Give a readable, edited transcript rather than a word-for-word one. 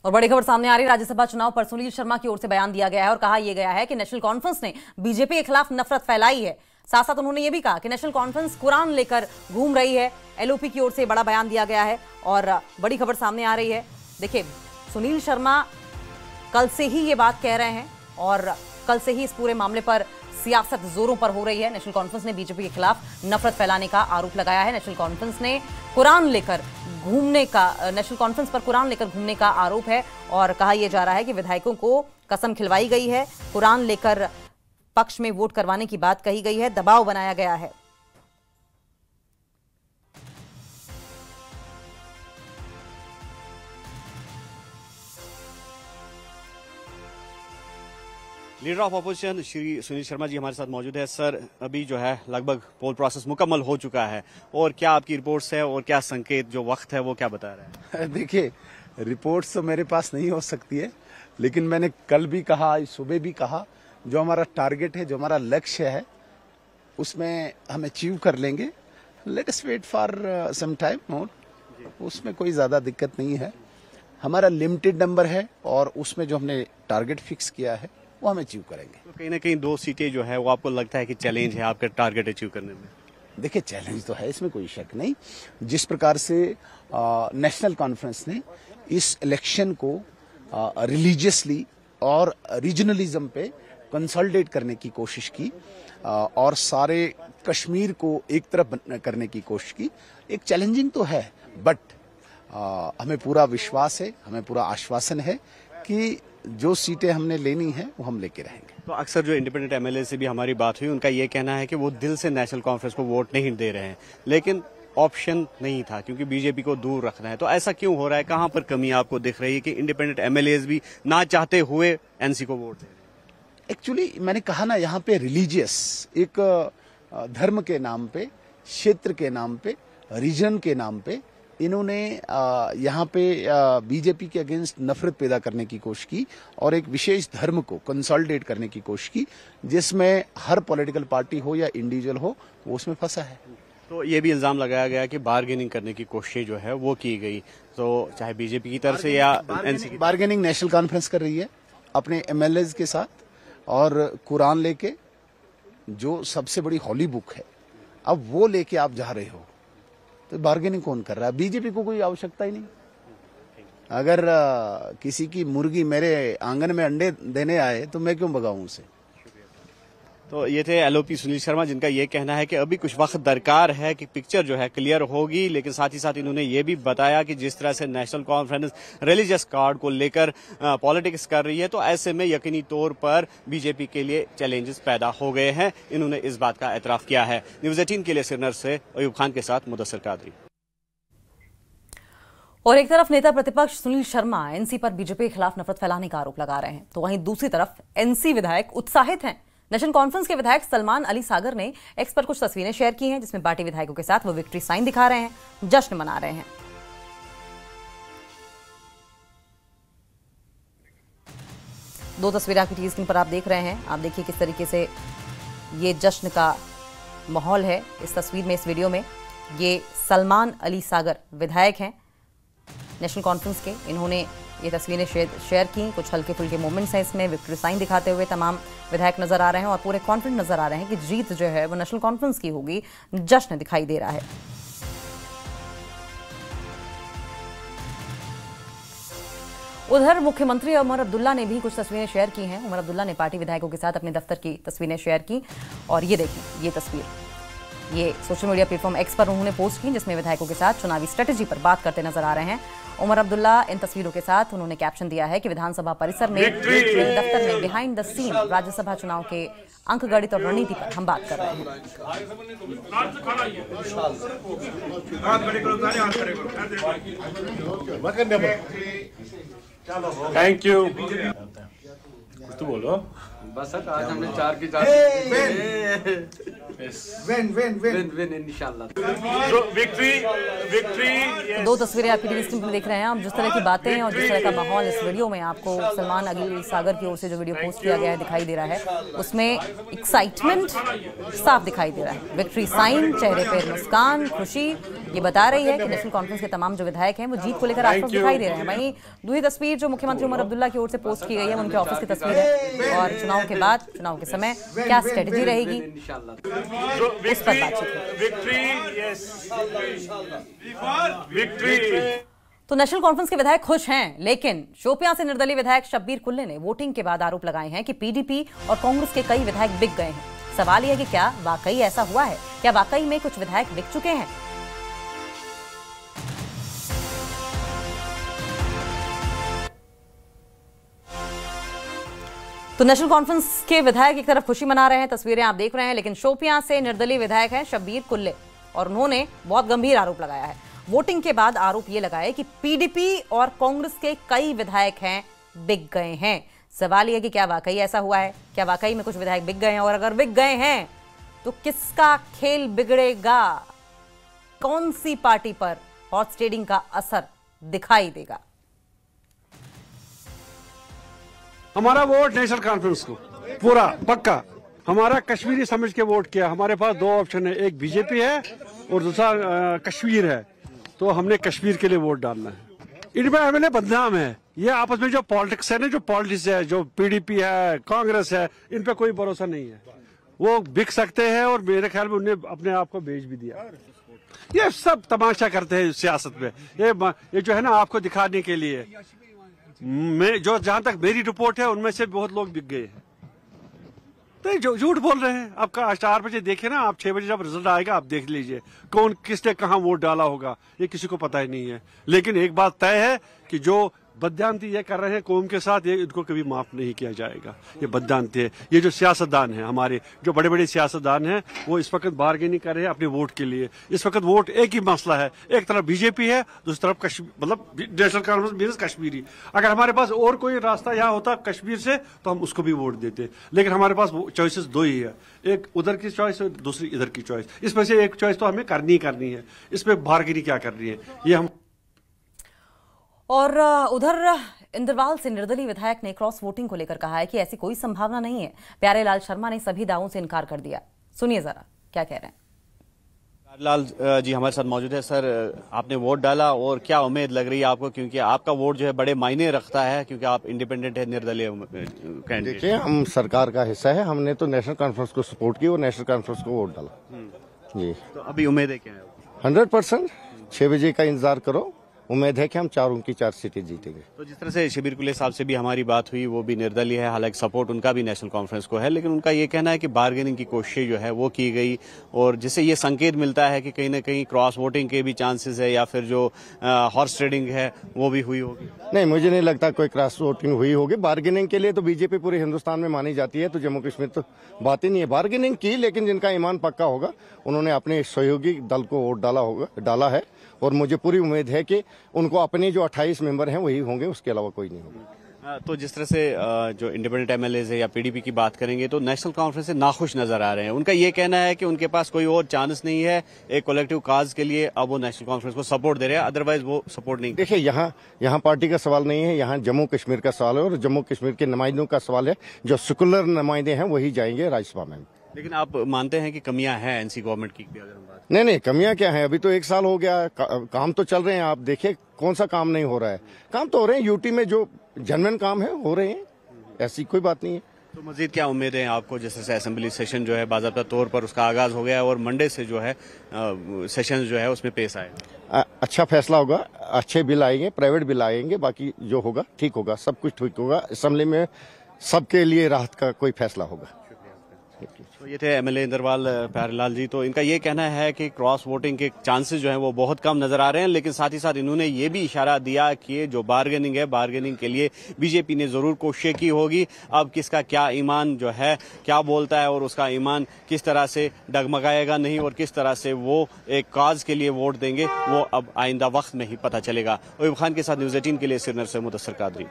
और बड़ी खबर सामने आ रही है। राज्यसभा चुनाव पर सुनील शर्मा की ओर से बयान दिया गया है और कहा यह गया है कि नेशनल कॉन्फ्रेंस ने बीजेपी के खिलाफ नफरत फैलाई है। साथ साथ उन्होंने यह भी कहा कि नेशनल कॉन्फ्रेंस कुरान लेकर घूम रही है। एलओपी की ओर से बड़ा बयान दिया गया है और बड़ी खबर सामने आ रही है। देखिए, सुनील शर्मा कल से ही ये बात कह रहे हैं और कल से ही इस पूरे मामले पर सियासत जोरों पर हो रही है। नेशनल कॉन्फ्रेंस ने बीजेपी के खिलाफ नफरत फैलाने का आरोप लगाया है। नेशनल कॉन्फ्रेंस पर कुरान लेकर घूमने का आरोप है और कहा यह जा रहा है कि विधायकों को कसम खिलवाई गई है, कुरान लेकर पक्ष में वोट करवाने की बात कही गई है, दबाव बनाया गया है। Leader of opposition Shri Sunil Sharma ji हमारे साथ मौजूद है। सर, अभी जो है लगभग पोल प्रोसेस मुकम्मल हो चुका है और क्या आपकी रिपोर्ट्स है और क्या संकेत जो वक्त है वो क्या बता रहा है? देखिए, रिपोर्ट्स तो मेरे पास नहीं हो सकती है, लेकिन मैंने कल भी कहा, आज सुबह भी कहा, जो हमारा टारगेट है, जो हमारा लक्ष्य है, उसमें हम अचीव कर लेंगे। Let us wait for some time more, उसमें कोई ज्यादा दिक्कत नहीं है। हमारा लिमिटेड नंबर है और उसमें जो हमने टारगेट फिक्स किया है वो हम अचीव करेंगे। तो कहीं ना कहीं 2 सीटें जो है वो आपको लगता है कि चैलेंज है आपका टारगेट अचीव करने में? देखिए, चैलेंज तो है, इसमें कोई शक नहीं। जिस प्रकार से नेशनल कॉन्फ्रेंस ने इस इलेक्शन को रिलीजियसली और रीजनलिज्म पे कंसोलिडेट करने की कोशिश की और सारे कश्मीर को एक तरफ करने की कोशिश की, एक चैलेंजिंग तो है, बट हमें पूरा विश्वास है, हमें पूरा आश्वासन है कि जो सीटें हमने लेनी है वो हम लेके रहेंगे। तो अक्सर जो इंडिपेंडेंट एमएलए से भी हमारी बात हुई, उनका ये कहना है कि वो दिल से नेशनल कॉन्फ्रेंस को वोट नहीं दे रहे हैं, लेकिन ऑप्शन नहीं था क्योंकि बीजेपी को दूर रखना है। तो ऐसा क्यों हो रहा है? कहां पर कमी आपको दिख रही है कि इंडिपेंडेंट एमएलए भी ना चाहते हुए एनसी को वोट दे रहे हैं? एक्चुअली मैंने कहा ना, यहाँ पे रिलीजियस एक धर्म के नाम पे, क्षेत्र के नाम पे, रीजन के नाम पे इन्होंने यहाँ पे बीजेपी के अगेंस्ट नफरत पैदा करने की कोशिश की और एक विशेष धर्म को कंसोलिडेट करने की कोशिश की, जिसमें हर पॉलिटिकल पार्टी हो या इंडिविजुअल हो वो उसमें फंसा है। तो ये भी इल्जाम लगाया गया कि बार्गेनिंग करने की कोशिश जो है वो की गई, तो चाहे बीजेपी की तरफ से या एनसी की। बार्गेनिंग नेशनल कॉन्फ्रेंस कर रही है अपने एमएलए के साथ और कुरान लेके, जो सबसे बड़ी हॉली बुक है, अब वो लेके आप जा रहे हो, तो बार्गेनिंग कौन कर रहा है? बीजेपी को कोई आवश्यकता ही नहीं। अगर किसी की मुर्गी मेरे आंगन में अंडे देने आए तो मैं क्यों भगाऊं उसे? तो ये थे एलओपी सुनील शर्मा, जिनका ये कहना है कि अभी कुछ वक्त दरकार है कि पिक्चर जो है क्लियर होगी, लेकिन साथ ही साथ इन्होंने ये भी बताया कि जिस तरह से नेशनल कॉन्फ्रेंस रिलीजियस कार्ड को लेकर पॉलिटिक्स कर रही है, तो ऐसे में यकीनी तौर पर बीजेपी के लिए चैलेंजेस पैदा हो गए हैं। इन्होंने इस बात का एतराफ किया है। न्यूज़ 18 के लिए श्रीनगर से अयूब खान के साथ मुदस्सिर कादरी। और एक तरफ नेता प्रतिपक्ष सुनील शर्मा एनसी पर बीजेपी के खिलाफ नफरत फैलाने का आरोप लगा रहे हैं, तो वहीं दूसरी तरफ एनसी विधायक उत्साहित हैं। नेशनल कॉन्फ्रेंस के विधायक सलमान अली सागर ने एक्स पर कुछ तस्वीरें शेयर की हैं, जिसमें पार्टी विधायकों के साथ वो विक्ट्री साइन दिखा रहे हैं, जश्न मना रहे हैं। दो तस्वीरें आपकी टीवी स्क्रीन पर आप देख रहे हैं। आप देखिए किस तरीके से ये जश्न का माहौल है इस तस्वीर में, इस वीडियो में। ये सलमान अली सागर विधायक हैं नेशनल कॉन्फ्रेंस के। इन्होंने ये तस्वीरें शेयर की। कुछ हल्के फुल्के मोमेंट्स हैं इसमें, विक्ट्री साइन दिखाते हुए तमाम विधायक नजर आ रहे हैं और पूरे कॉन्फिडेंट नजर आ रहे हैं कि जीत जो है वो नेशनल कॉन्फ्रेंस की होगी। जश्न दिखाई दे रहा है। उधर मुख्यमंत्री उमर अब्दुल्ला ने भी कुछ तस्वीरें शेयर की हैं। उमर अब्दुल्ला ने पार्टी विधायकों के साथ अपने दफ्तर की तस्वीरें शेयर की और ये देखिए, ये तस्वीर ये सोशल मीडिया प्लेटफॉर्म एक्स पर उन्होंने पोस्ट की, जिसमें विधायकों के साथ चुनावी स्ट्रेटेजी पर बात करते नजर आ रहे हैं। उमर अब्दुल्ला इन तस्वीरों के साथ उन्होंने कैप्शन दिया है कि विधानसभा परिसर में दफ्तर में बिहाइंड द सीन राज्यसभा चुनाव के अंक गणित और रणनीति पर हम बात कर रहे हैं। Thank you. कुछ तो बोलो। बस सर, आज हमने 4 की 4 विन इंशाल्लाह। विक्ट्री। दो तस्वीरें आपकी टीवी स्क्रीन पर देख रहे हैं आप। जिस तरह की बातें और जिस तरह का माहौल इस वीडियो में आपको सलमान अली सागर की ओर से जो वीडियो पोस्ट किया गया है दिखाई दे रहा है, उसमें एक्साइटमेंट साफ दिखाई दे रहा है। विक्ट्री साइन, चेहरे पर मुस्कान, खुशी ये बता रही है कि नेशनल कॉन्फ्रेंस के तमाम जो विधायक हैं वो जीत को लेकर आश्वस्त दिखाई दे रहे हैं। वहीं दूसरी तस्वीर जो मुख्यमंत्री उमर अब्दुल्ला की ओर से पोस्ट की गई है उनके ऑफिस की तस्वीर है और चुनाव के बाद, चुनाव के समय क्या स्ट्रेटेजी रहेगी उस पर बातचीत। तो नेशनल कॉन्फ्रेंस के विधायक खुश हैं, लेकिन शोपियां से निर्दलीय विधायक शब्बीर कुल्ले ने वोटिंग के बाद आरोप लगाए हैं कि पीडीपी और कांग्रेस के कई विधायक बिक गए हैं। सवाल यह है कि क्या वाकई ऐसा हुआ है? क्या वाकई में कुछ विधायक बिक चुके हैं? तो नेशनल कॉन्फ्रेंस के विधायक एक तरफ खुशी मना रहे हैं, तस्वीरें आप देख रहे हैं, लेकिन शोपियां से निर्दलीय विधायक हैं शब्बीर कुल्ले और उन्होंने बहुत गंभीर आरोप लगाया है। वोटिंग के बाद आरोप यह लगाया कि पीडीपी और कांग्रेस के कई विधायक हैं बिक गए हैं। सवाल यह है कि क्या वाकई ऐसा हुआ है? क्या वाकई में कुछ विधायक बिक गए हैं? और अगर बिक गए हैं तो किसका खेल बिगड़ेगा? कौन सी पार्टी पर हॉर्स ट्रेडिंग का असर दिखाई देगा? हमारा वोट नेशनल कॉन्फ्रेंस को पूरा पक्का, हमारा कश्मीरी समझ के वोट किया। हमारे पास दो ऑप्शन है, एक बीजेपी है और दूसरा कश्मीर है, तो हमने कश्मीर के लिए वोट डालना है। इनमें एमएलए बदनाम है, ये आपस में जो पॉलिटिक्स है ना, जो पॉलिटिक्स है, जो पीडीपी है, कांग्रेस है, इन पे कोई भरोसा नहीं है। वो बिक सकते हैं और मेरे ख्याल में उन्हें अपने आप को बेच भी दिया। ये सब तमाशा करते हैं सियासत में, ये जो है ना आपको दिखाने के लिए। मैं जो जहां तक मेरी रिपोर्ट है उनमें से बहुत लोग बिक गए हैं, तो जो झूठ बोल रहे हैं। आपका 4 बजे देखे ना, आप 6 बजे जब रिजल्ट आएगा आप देख लीजिए कौन किसने कहां वोट डाला होगा, ये किसी को पता ही नहीं है। लेकिन एक बात तय है कि जो बददानती ये कर रहे हैं कौम के साथ, ये इनको कभी माफ नहीं किया जाएगा। ये बददानती है। ये जो सियासतदान हैं हमारे, जो बड़े बड़े सियासतदान हैं, वो इस वक्त बार्गेनिंग कर रहे हैं अपने वोट के लिए। इस वक्त वोट एक ही मसला है, एक तरफ बीजेपी है, दूसरी तरफ मतलब नेशनल कॉन्फ्रेंस मींस कश्मीरी। अगर हमारे पास और कोई रास्ता यहाँ होता कश्मीर से तो हम उसको भी वोट देते, लेकिन हमारे पास चॉइसेस दो ही है, एक उधर की चॉइस और दूसरी इधर की चॉइस। इसमें से एक चॉइस तो हमें करनी है, इसमें बार्गेनिंग क्या करनी है ये हम। और उधर इंद्रवाल से निर्दलीय विधायक ने क्रॉस वोटिंग को लेकर कहा है कि ऐसी कोई संभावना नहीं है। प्यारेलाल शर्मा ने सभी दावों से इनकार कर दिया। सुनिए जरा क्या कह रहे हैं। प्यारेलाल जी हमारे साथ मौजूद है। सर, आपने वोट डाला और क्या उम्मीद लग रही है आपको, क्योंकि आपका वोट जो है बड़े मायने रखता है, क्योंकि आप इंडिपेंडेंट है, निर्दलीय कैंडिडेट। देखिए, हम सरकार का हिस्सा है, हमने तो नेशनल कॉन्फ्रेंस को सपोर्ट की और नेशनल कॉन्फ्रेंस को वोट डाला जी। तो अभी उम्मीदें क्या है? 100%। 6 बजे का इंतजार करो, उम्मीद है कि हम 4 की 4 सीटें जीतेंगे। तो जिस तरह से शब्बीर कुल्ले साहब से भी हमारी बात हुई, वो भी निर्दलीय है, हालांकि सपोर्ट उनका भी नेशनल कॉन्फ्रेंस को है, लेकिन उनका ये कहना है कि बार्गेनिंग की कोशिश जो है वो की गई और जिससे ये संकेत मिलता है कि कहीं ना कहीं क्रॉस वोटिंग के भी चांसेस है या फिर जो हॉर्स ट्रेडिंग है वो भी हुई होगी। नहीं, मुझे नहीं लगता कोई क्रॉस वोटिंग हुई होगी। बार्गेनिंग के लिए तो बीजेपी पूरे हिंदुस्तान में मानी जाती है, तो जम्मू कश्मीर तो बात ही नहीं है। बार्गेनिंग की, लेकिन जिनका ईमान पक्का होगा उन्होंने अपने सहयोगी दल को वोट डाला है और मुझे पूरी उम्मीद है कि उनको अपने जो 28 मेंबर हैं वही होंगे, उसके अलावा कोई नहीं होगा। तो जिस तरह से जो इंडिपेंडेंट एमएलए है या पीडीपी की बात करेंगे तो नेशनल कॉन्फ्रेंस से नाखुश नजर आ रहे हैं। उनका ये कहना है कि उनके पास कोई और चांस नहीं है एक कलेक्टिव काज के लिए, अब वो नेशनल कॉन्फ्रेंस को सपोर्ट दे रहे हैं, अदरवाइज वो सपोर्ट नहीं। देखिए, यहाँ पार्टी का सवाल नहीं है, यहाँ जम्मू कश्मीर का सवाल है और जम्मू कश्मीर के नुमाइंदों का सवाल है। जो सेकुलर नुमाइंदे हैं वही जाएंगे राज्यसभा में। लेकिन आप मानते हैं कि कमियां हैं एनसी गवर्नमेंट की भी? अगर हम बात नहीं, कमियां क्या हैं? अभी तो 1 साल हो गया, काम तो चल रहे हैं। आप देखिए कौन सा काम नहीं हो रहा है? काम तो हो रहे हैं, यूटी में जो जनमन काम है हो रहे हैं, ऐसी कोई बात नहीं है। तो मजीद क्या उम्मीद है आपको? जैसे से असेंबली सेशन जो है बाज़ाब्ता तौर पर उसका आगाज हो गया है और मंडे से जो है सेशन जो है उसमें पेश आएगा। अच्छा फैसला होगा, अच्छे बिल आएंगे, प्राइवेट बिल आएंगे, बाकी जो होगा ठीक होगा, सब कुछ ठीक होगा। असेंबली में सबके लिए राहत का कोई फैसला होगा। तो ये थे एमएलए इंद्रवाल प्यारेलाल जी। तो इनका ये कहना है कि क्रॉस वोटिंग के चांसेस जो हैं वो बहुत कम नजर आ रहे हैं, लेकिन साथ ही साथ इन्होंने ये भी इशारा दिया कि जो बार्गेनिंग है, बार्गेनिंग के लिए बीजेपी ने जरूर कोशिश की होगी। अब किसका क्या ईमान जो है क्या बोलता है और उसका ईमान किस तरह से डगमगाएगा नहीं और किस तरह से वो एक काज के लिए वोट देंगे, वो अब आइंदा वक्त में ही पता चलेगा। अयूब खान के साथ न्यूज़ 18 के लिए श्रीनगर से मुदस्सर कादरी।